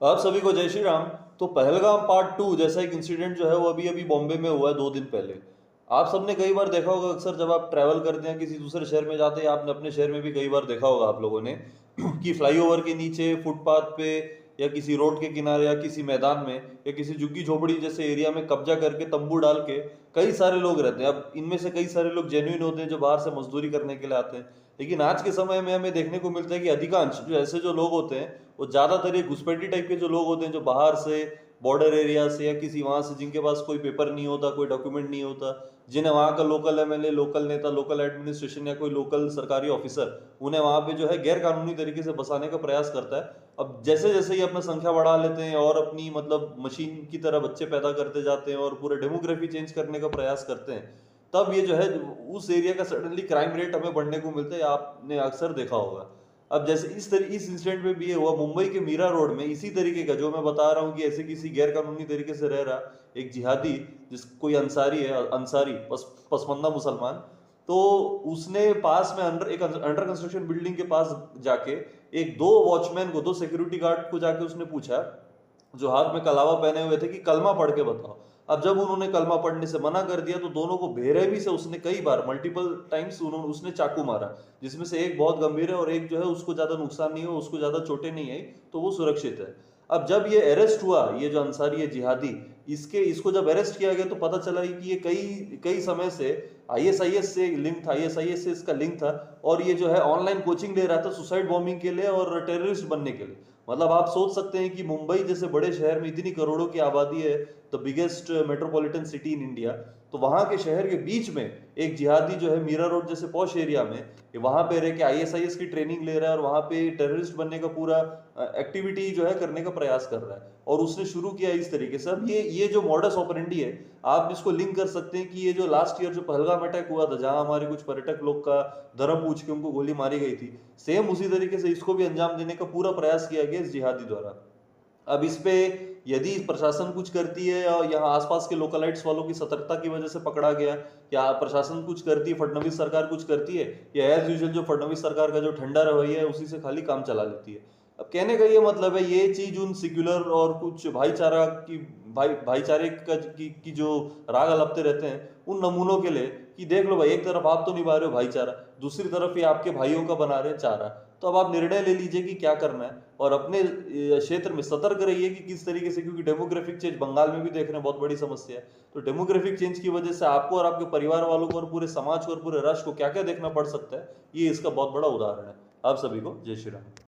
आप सभी को जय श्री राम। तो पहलगाम पार्ट 2 जैसा एक इंसिडेंट जो है वो अभी अभी बॉम्बे में हुआ है 2 दिन पहले। आप सबने कई बार देखा होगा, अक्सर जब आप ट्रैवल करते हैं किसी दूसरे शहर में जाते हैं, आपने अपने शहर में भी कई बार देखा होगा आप लोगों ने कि फ्लाईओवर के नीचे, फुटपाथ पे, या किसी रोड के किनारे, या किसी मैदान में, या किसी झुग्गी झोपड़ी जैसे एरिया में कब्जा करके तंबू डाल के कई सारे लोग रहते हैं। अब इनमें से कई सारे लोग जेन्युइन होते हैं जो बाहर से मजदूरी करने के लिए आते हैं, लेकिन आज के समय में हमें देखने को मिलता है कि अधिकांश जो ऐसे जो लोग होते हैं वो ज़्यादातर ये घुसपैठी टाइप के जो लोग होते हैं, जो बाहर से, बॉर्डर एरिया से, या किसी वहाँ से जिनके पास कोई पेपर नहीं होता, कोई डॉक्यूमेंट नहीं होता, जिन्हें वहाँ का लोकल एमएलए, लोकल नेता, लोकल एडमिनिस्ट्रेशन या कोई लोकल सरकारी ऑफिसर उन्हें वहाँ पे जो है गैर कानूनी तरीके से बसाने का प्रयास करता है। अब जैसे जैसे ये अपना संख्या बढ़ा लेते हैं और अपनी मतलब मशीन की तरह बच्चे पैदा करते जाते हैं और पूरे डेमोग्राफी चेंज करने का प्रयास करते हैं, तब ये जो है उस एरिया का सडनली क्राइम रेट हमें बढ़ने को मिलता है। आपने अक्सर देखा होगा। अब जैसे इस इंसिडेंट में भी ये हुआ मुंबई के मीरा रोड में, इसी तरीके का जो मैं बता रहा हूँ कि ऐसे किसी गैर कानूनी तरीके से रह रहा एक जिहादी, जिस कोई अंसारी है, अंसारी पसमंदा मुसलमान, तो उसने पास में अंडर कंस्ट्रक्शन बिल्डिंग के पास जाके एक दो वॉचमैन को, दो सिक्योरिटी गार्ड को जाके उसने पूछा, जो हाथ में कलावा पहने हुए थे, कि कलमा पढ़ के बताओ। अब जब उन्होंने कलमा पढ़ने से मना कर दिया तो दोनों को बेरहमी से उसने कई बार, मल्टीपल टाइम्स उसने चाकू मारा, जिसमें से एक बहुत गंभीर है और एक जो है उसको ज्यादा नुकसान नहीं हुआ, उसको ज्यादा चोटें नहीं आई, तो वो सुरक्षित है। अब जब ये अरेस्ट हुआ, ये जो अंसारी है जिहादी, इसको जब अरेस्ट किया गया तो पता चला कि ये कई कई समय से आईएसआईएस से लिंक था, आईएसआईएस से इसका लिंक था, और ये जो है ऑनलाइन कोचिंग ले रहा था सुसाइड बॉम्बिंग के लिए और टेररिस्ट बनने के लिए। मतलब आप सोच सकते हैं कि मुंबई जैसे बड़े शहर में इतनी करोड़ों की आबादी है, the biggest metropolitan city in India, तो वहां के शहर के बीच में एक जिहादी जो है मीरा रोड जैसे पॉश एरिया में, वहां पे रह के आईएसआईएस की ट्रेनिंग ले रहा है और वहां पे टेररिस्ट बनने का पूरा एक्टिविटी जो है करने का प्रयास कर रहा है। और उसने शुरू किया इस तरीके से। अब ये जो मॉडस ऑपरेंडी है, आप इसको लिंक कर सकते हैं कि ये जो लास्ट ईयर जो पहलगाम अटैक हुआ था, जहां हमारे कुछ पर्यटक लोग का धर्म पूछ के उनको गोली मारी गई थी, सेम उसी तरीके से इसको भी अंजाम देने का पूरा प्रयास किया गया इस जिहादी द्वारा। अब इस पे यदि प्रशासन कुछ करती है, और यहाँ आसपास के लोकलाइट्स वालों की सतर्कता की वजह से पकड़ा गया, या प्रशासन कुछ करती है, फडणवीस सरकार कुछ करती है, या एज यूजुअल जो फडणवीस सरकार का जो ठंडा रवैया है उसी से खाली काम चला लेती है। अब कहने का ये मतलब है, ये चीज उन सिक्युलर और कुछ भाईचारा की, भाईचारे की जो राग अलापते रहते हैं उन नमूनों के लिए, कि देख लो भाई, एक तरफ आप तो निभा रहे हो भाईचारा, दूसरी तरफ ये आपके भाइयों का बना रहे हैं चारा। तो अब आप निर्णय ले लीजिए कि क्या करना है, और अपने क्षेत्र में सतर्क रहिए कि किस तरीके से, क्योंकि डेमोग्राफिक चेंज बंगाल में भी देख रहे हैं, बहुत बड़ी समस्या है। तो डेमोग्राफिक चेंज की वजह से आपको और आपके परिवार वालों को और पूरे समाज को और पूरे राष्ट्र को क्या क्या देखना पड़ सकता है, ये इसका बहुत बड़ा उदाहरण है। आप सभी को जय श्री राम।